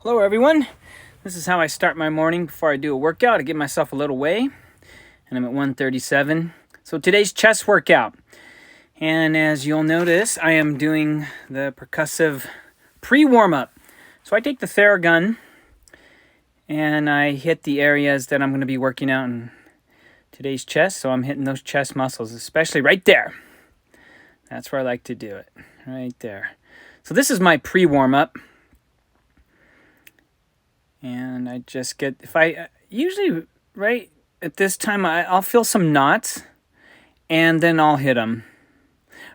Hello everyone, this is how I start my morning before I do a workout. I give myself a little weigh, and I'm at 137. So today's chest workout, and as you'll notice, I am doing the percussive pre-warm-up. So I take the Theragun, and I hit the areas that I'm going to be working out in today's chest, so I'm hitting those chest muscles, especially right there. That's where I like to do it, right there. So this is my pre-warm-up. And I just get, if I, usually right at this time, I'll feel some knots and then I'll hit them.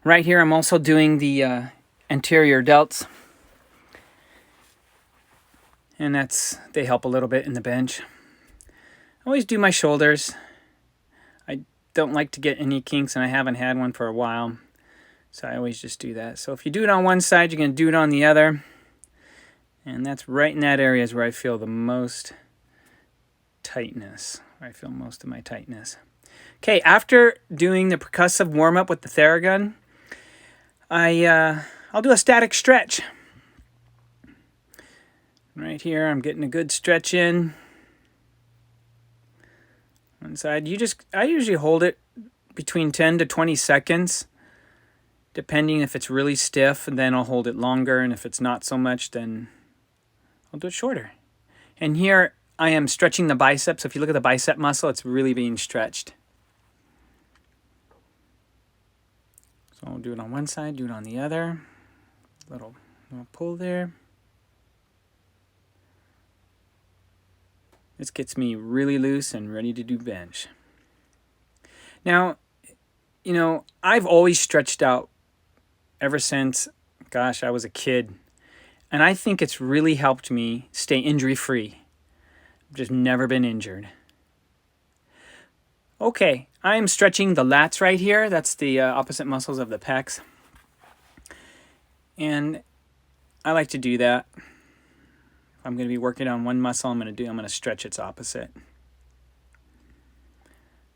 Right here, I'm also doing the anterior delts. And they help a little bit in the bench. I always do my shoulders. I don't like to get any kinks, and I haven't had one for a while. So I always just do that. So if you do it on one side, you're going to do it on the other. And that's right in that area is where I feel the most tightness, where I feel most of my tightness. Okay, after doing the percussive warm-up with the Theragun, I'll do a static stretch. Right here, I'm getting a good stretch in. One side, I usually hold it between 10 to 20 seconds, depending if it's really stiff, and then I'll hold it longer, and if it's not so much, then I'll do it shorter. And here I am stretching the biceps. If you look at the bicep muscle, it's really being stretched. So I'll do it on one side, do it on the other. Little pull there. This gets me really loose and ready to do bench. Now, you know, I've always stretched out ever since, gosh, I was a kid. And I think it's really helped me stay injury-free. I've just never been injured. Okay, I'm stretching the lats right here. That's the opposite muscles of the pecs. And I like to do that. If I'm going to be working on one muscle, I'm going to stretch its opposite.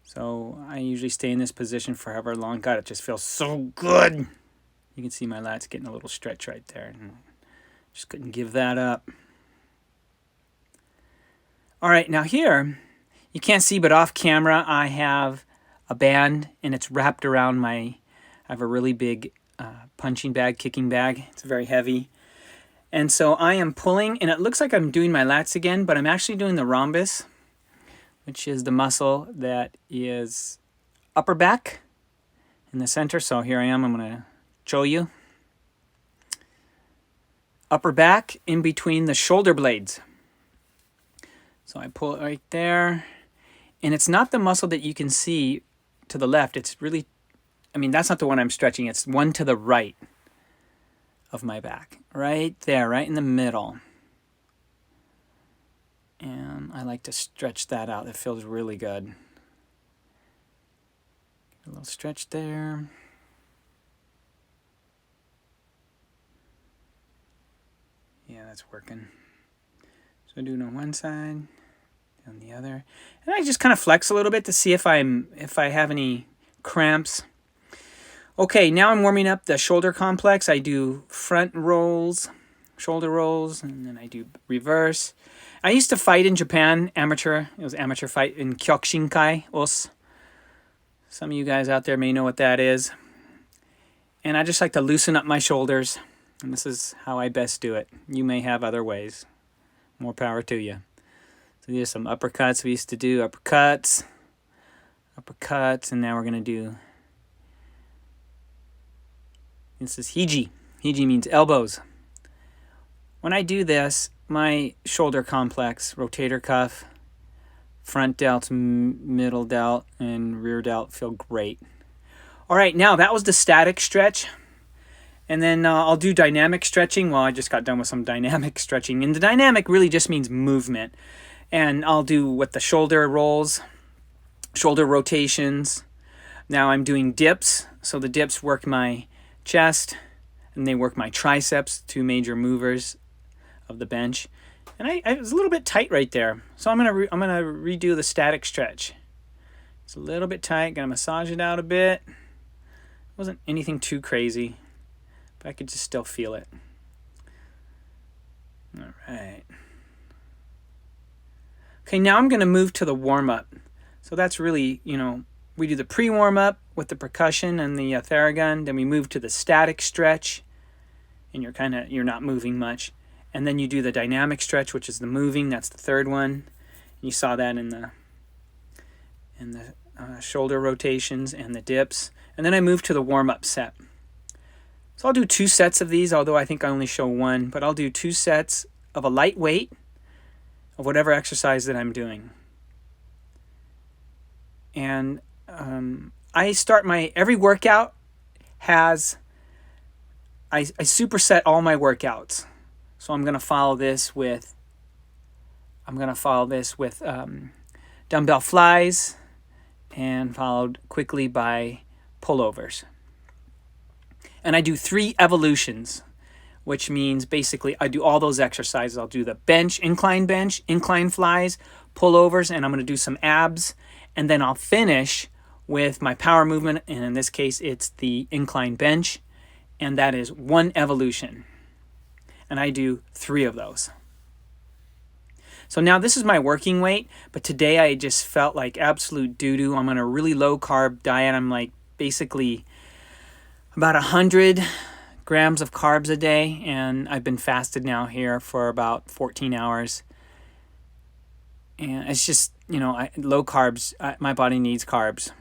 So I usually stay in this position for however long. God, it just feels so good. You can see my lats getting a little stretch right there. Just couldn't give that up. All right, now here, you can't see, but off camera, I have a band, and it's wrapped around I have a really big punching bag, kicking bag. It's very heavy. And so I am pulling, and it looks like I'm doing my lats again, but I'm actually doing the rhombus, which is the muscle that is upper back in the center. So here I am, I'm going to show you. Upper back in between the shoulder blades. So I pull it right there. And it's not the muscle that you can see to the left. It's really, that's not the one I'm stretching. It's one to the right of my back. Right there, right in the middle. And I like to stretch that out. It feels really good. A little stretch there. Yeah, that's working. So doing on one side, on the other. And I just kind of flex a little bit to see if I have any cramps. Okay, now I'm warming up the shoulder complex. I do front rolls, shoulder rolls, and then I do reverse. I used to fight in Japan, amateur. It was amateur fight in Kyokushinkai, Os. Some of you guys out there may know what that is. And I just like to loosen up my shoulders. And this is how I best do it. You may have other ways. More power to you. So these are some uppercuts. We used to do uppercuts, and now we're going to do, this is hiji. Hiji means elbows. When I do this, my shoulder complex, rotator cuff, front delt, middle delt, and rear delt feel great. All right, now that was the static stretch. And then I'll do dynamic stretching. Well, I just got done with some dynamic stretching. And the dynamic really just means movement. And I'll do with the shoulder rolls, shoulder rotations. Now I'm doing dips. So the dips work my chest and they work my triceps, two major movers of the bench. And I was a little bit tight right there. So I'm gonna redo the static stretch. It's a little bit tight. Gonna massage it out a bit. Wasn't anything too crazy. I could just still feel it. All right. Okay, now I'm going to move to the warm-up. So that's really, we do the pre-warm-up with the percussion and the Theragun. Then we move to the static stretch, and you're not moving much. And then you do the dynamic stretch, which is the moving. That's the third one. You saw that in the shoulder rotations and the dips. And then I move to the warm-up set. So I'll do 2 sets of these, although I think I only show one. But I'll do 2 sets of a light weight of whatever exercise that I'm doing. And I start every workout has, I superset all my workouts. So I'm going to follow this with dumbbell flies, and followed quickly by pullovers. And I do 3 evolutions, which means basically I do all those exercises. I'll do the bench, incline flies, pullovers, and I'm going to do some abs. And then I'll finish with my power movement, and in this case it's the incline bench, and that is 1 evolution. And I do 3 of those. So now this is my working weight, but today I just felt like absolute doo-doo. I'm on a really low carb diet. I'm like basically about 100 grams of carbs a day, and I've been fasted now here for about 14 hours. And it's just, low carbs, my body needs carbs.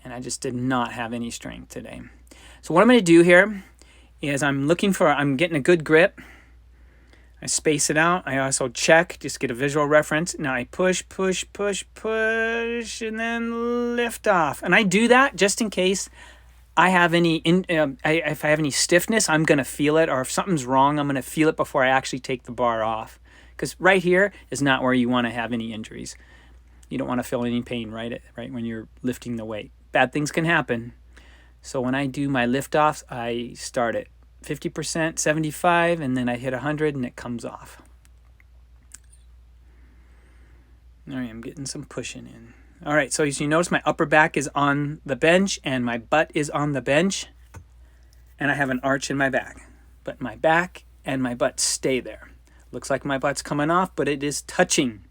And I just did not have any strength today. So what I'm going to do here is I'm getting a good grip. I space it out. I also check, just get a visual reference. Now I push, and then lift off. And I do that just in case I have if I have any stiffness, I'm going to feel it. Or if something's wrong, I'm going to feel it before I actually take the bar off. Because right here is not where you want to have any injuries. You don't want to feel any pain right when you're lifting the weight. Bad things can happen. So when I do my lift offs, I start at 50%, 75, and then I hit 100 and it comes off. All right, I'm getting some pushing in. All right, so as you notice, my upper back is on the bench and my butt is on the bench, and I have an arch in my back. But my back and my butt stay there. Looks like my butt's coming off, but it is touching.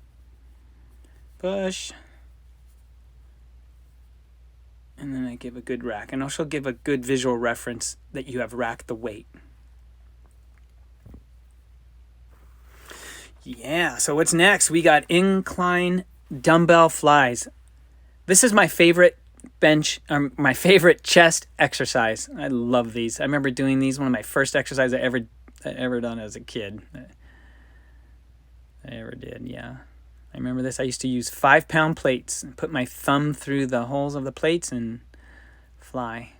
Push. And then I give a good rack. And also give a good visual reference that you have racked the weight. Yeah, so what's next? We got incline dumbbell flies. This is my favorite my favorite chest exercise. I love these. I remember doing these, one of my first exercises I ever done as a kid. I ever did, yeah. I remember this. I used to use 5-pound plates and put my thumb through the holes of the plates and fly.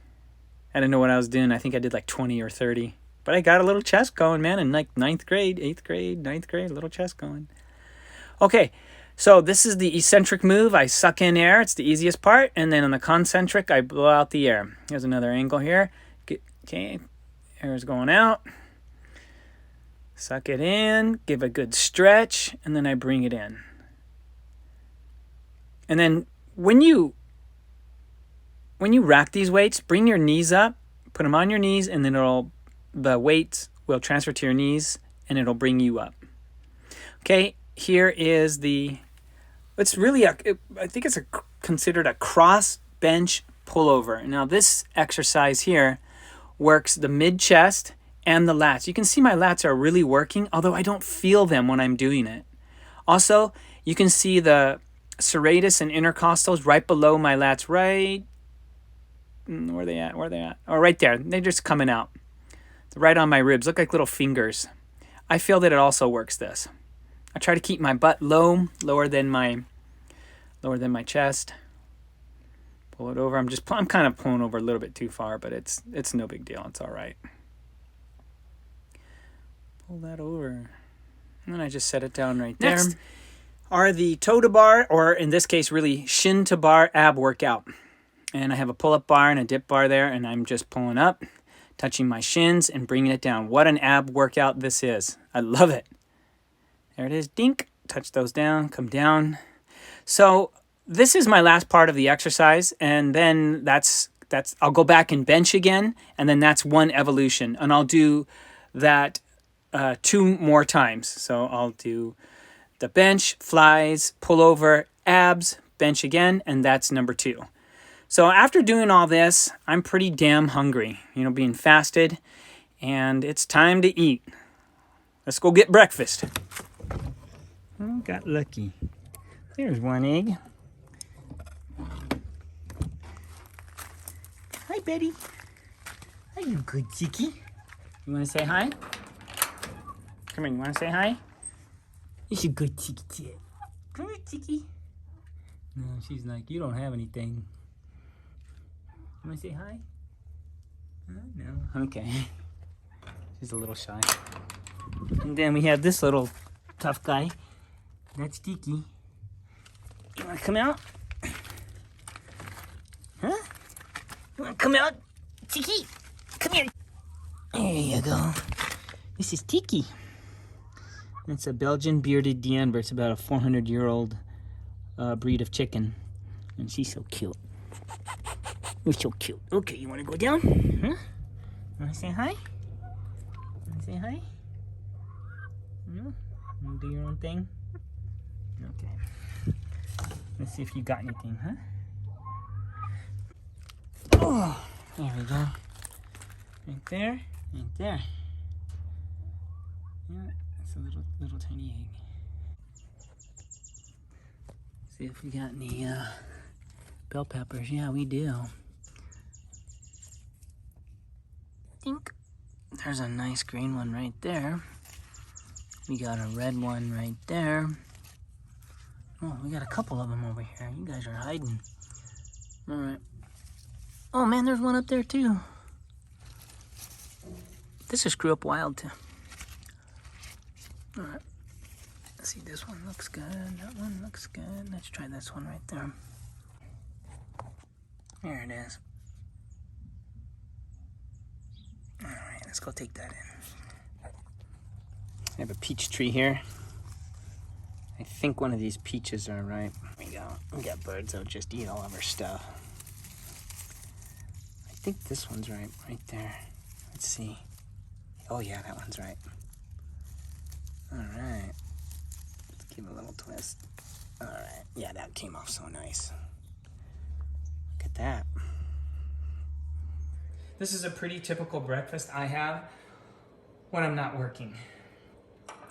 I didn't know what I was doing. I think I did like 20 or 30. But I got a little chest going, man, in like 9th grade, 8th grade, 9th grade, a little chest going. Okay, so this is the eccentric move. I suck in air. It's the easiest part. And then on the concentric, I blow out the air. Here's another angle here. Okay, air is going out. Suck it in, give a good stretch, and then I bring it in. And then when you rack these weights, bring your knees up, put them on your knees, and then the weights will transfer to your knees, and it'll bring you up. Okay, here is it's really I think it's considered a cross bench pullover. Now this exercise here works the mid chest and the lats. You can see my lats are really working, although I don't feel them when I'm doing it. Also, you can see the serratus and intercostals right below my lats, right? Where are they at? Oh, right there. They're just coming out. They're right on my ribs. Look like little fingers. I feel that it also works this. I try to keep my butt lower than my chest. Pull it over. I'm kind of pulling over a little bit too far, but it's no big deal. It's all right. Pull that over. And then I just set it down right there. Next are the toe to bar, or in this case, really shin to bar ab workout. And I have a pull-up bar and a dip bar there, and I'm just pulling up, touching my shins, and bringing it down. What an ab workout this is. I love it. There it is. Dink. Touch those down. Come down. So this is my last part of the exercise, and then I'll go back and bench again, and then that's 1 evolution. And I'll do that 2 more times. So I'll do the bench, flies, pull over, abs, bench again, and that's number 2. So after doing all this, I'm pretty damn hungry, being fasted, and it's time to eat. Let's go get breakfast. Oh, got lucky. There's one egg. Hi, Betty. Are you good, Tiki? You want to say hi? Come here, you want to say hi? It's a good Tiki. Come here, Tiki. No, she's like, you don't have anything. You want to say hi? No. Okay. She's a little shy. And then we have this little tough guy. That's Tiki. You want to come out? Huh? You want to come out? Tiki, come here. There you go. This is Tiki. It's a Belgian bearded D'Anvers. It's about a 400-year-old breed of chicken. And she's so cute. You're so cute. Okay, you want to go down? Huh? Want to say hi? Want to say hi? No? You want to do your own thing? Okay. Let's see if you got anything, huh? Oh, there we go. Right there, right there. Yeah, it's a little tiny egg. See if we got any bell peppers. Yeah, we do. Think there's a nice green one right there. We got a red one right there. Oh, we got a couple of them over here. You guys are hiding. All right. Oh man, there's one up there too. This just grew up wild too. All right. Let's see, this one looks good. That one looks good. Let's try this one right there. There it is. All right, let's go take that in. I have a peach tree here. I think one of these peaches are ripe. There we go. We got birds that'll just eat all of our stuff. I think this one's ripe right there. Let's see. Oh yeah, that one's ripe. All right. Let's give it a little twist. All right. Yeah, that came off so nice. Look at that. This is a pretty typical breakfast I have when I'm not working.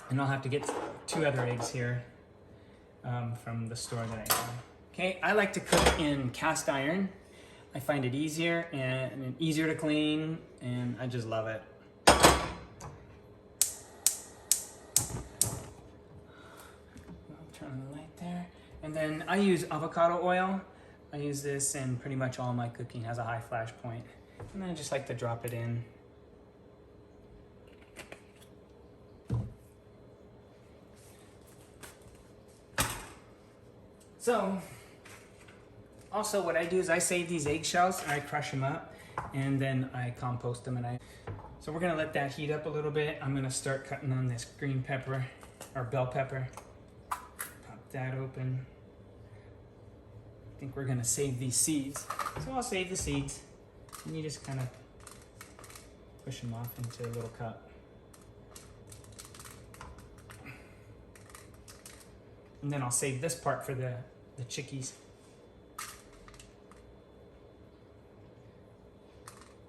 And I'll have to get 2 other eggs here from the store that I have. Okay, I like to cook in cast iron. I find it easier and easier to clean, and I just love it. I'll turn the light there. And then I use avocado oil. I use this in pretty much all my cooking. It has a high flash point. And then I just like to drop it in. So, also what I do is I save these eggshells and I crush them up and then I compost them. So we're gonna let that heat up a little bit. I'm gonna start cutting on this green pepper or bell pepper. Pop that open. I think we're gonna save these seeds. So I'll save the seeds and you just kind of push them off into a little cup. And then I'll save this part for the chickies.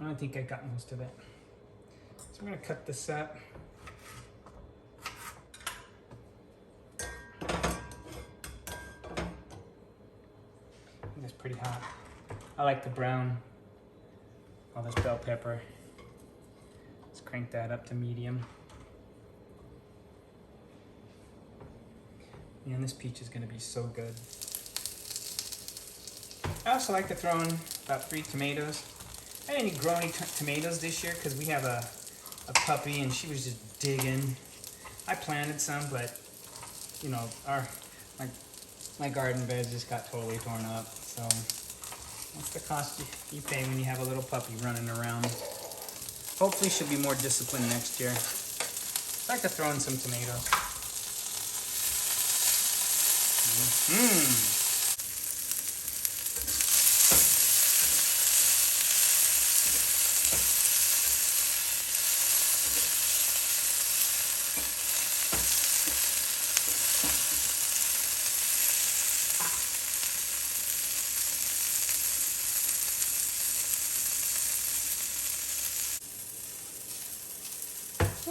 I don't think I got most of it. So I'm gonna cut this up. It's pretty hot. I like the brown, all this bell pepper. Let's crank that up to medium. Man, this peach is gonna be so good. I also like to throw in about 3 tomatoes. I didn't grow any tomatoes this year because we have a puppy and she was just digging. I planted some, but you know, my garden beds just got totally torn up. So what's the cost you pay when you have a little puppy running around? Hopefully she'll be more disciplined next year. I like to throw in some tomatoes.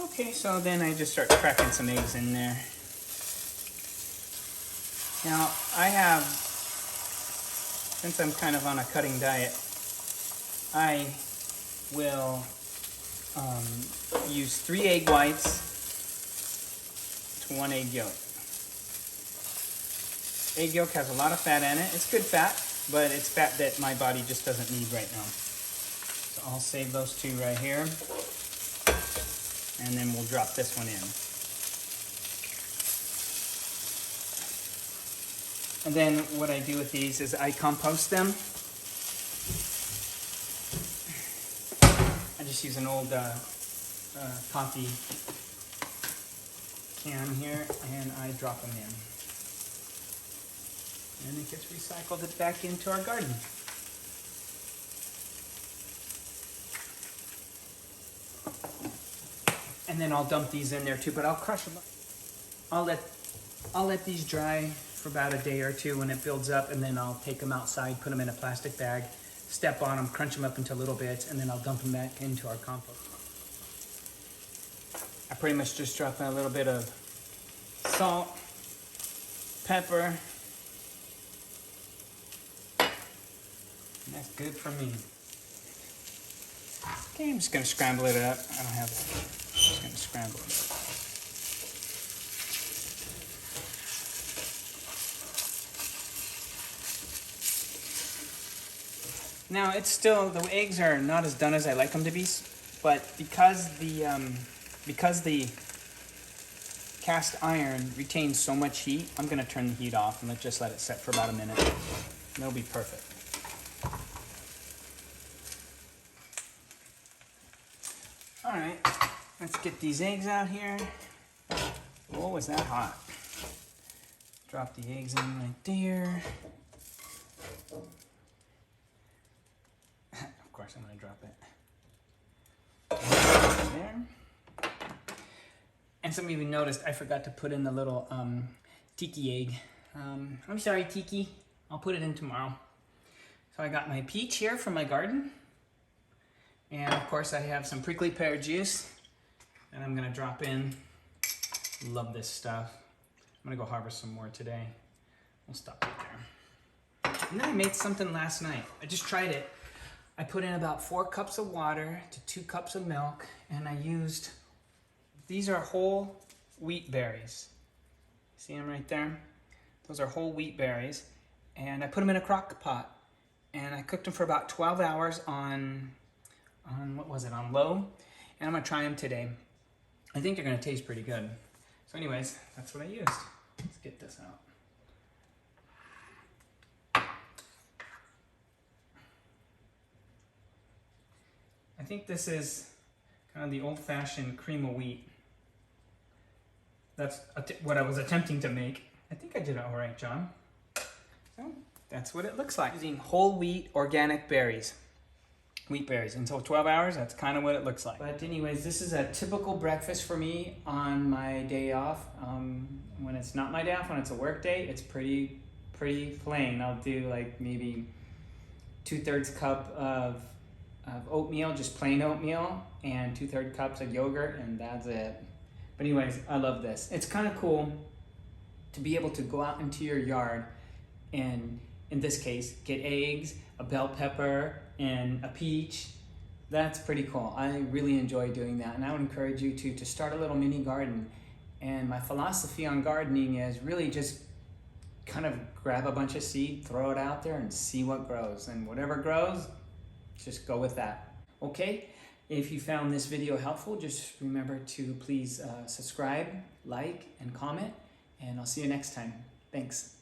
Okay, so then I just start cracking some eggs in there. Now, I have, since I'm kind of on a cutting diet, I will use 3 egg whites to 1 egg yolk. Egg yolk has a lot of fat in it. It's good fat, but it's fat that my body just doesn't need right now. So I'll save those 2 right here, and then we'll drop this one in. And then what I do with these is I compost them. I just use an old coffee can here, and I drop them in. And it gets recycled back into our garden. And then I'll dump these in there too, but I'll crush them. I'll let these dry for about a day or 2 when it builds up, and then I'll take them outside, put them in a plastic bag, step on them, crunch them up into little bits, and then I'll dump them back into our compost. I pretty much just drop in a little bit of salt, pepper. And that's good for me. Okay, I'm just gonna scramble it up. I don't have that. I'm just gonna scramble it up. Now it's still, the eggs are not as done as I like them to be, but because the cast iron retains so much heat, I'm gonna turn the heat off and just let it set for about a minute. And it'll be perfect. All right, let's get these eggs out here. Oh, was that hot? Drop the eggs in right there. Of course, I'm gonna drop it there. And some of you noticed I forgot to put in the little tiki egg. I'm sorry, Tiki. I'll put it in tomorrow. So I got my peach here from my garden. And of course I have some prickly pear juice and I'm gonna drop in. Love this stuff. I'm gonna go harvest some more today. We'll stop right there. And then I made something last night. I just tried it. I put in about 4 cups of water to 2 cups of milk, and I used, these are whole wheat berries. See them right there? Those are whole wheat berries. And I put them in a crock pot and I cooked them for about 12 hours on what was it, on low, and I'm gonna try them today. I think they're gonna taste pretty good. So anyways, that's what I used. Let's get this out. I think this is kind of the old-fashioned cream of wheat. That's what I was attempting to make. I think I did it all right, John. So that's what it looks like. Using whole wheat organic berries. Wheat berries until 12 hours, that's kind of what it looks like. But anyways, this is a typical breakfast for me on my day off. When it's not my day off, when it's a work day, it's pretty plain. I'll do like maybe 2/3 cup of oatmeal, just plain oatmeal, and 2/3 cups of yogurt, and that's it. But anyways, I love this. It's kind of cool to be able to go out into your yard and, in this case, get eggs, a bell pepper, and a peach. That's pretty cool. I really enjoy doing that, and I would encourage you to start a little mini garden. And my philosophy on gardening is really just kind of grab a bunch of seed, throw it out there, and see what grows. And whatever grows, just go with that. Okay, if you found this video helpful, just remember to please subscribe, like, and comment, and I'll see you next time. Thanks.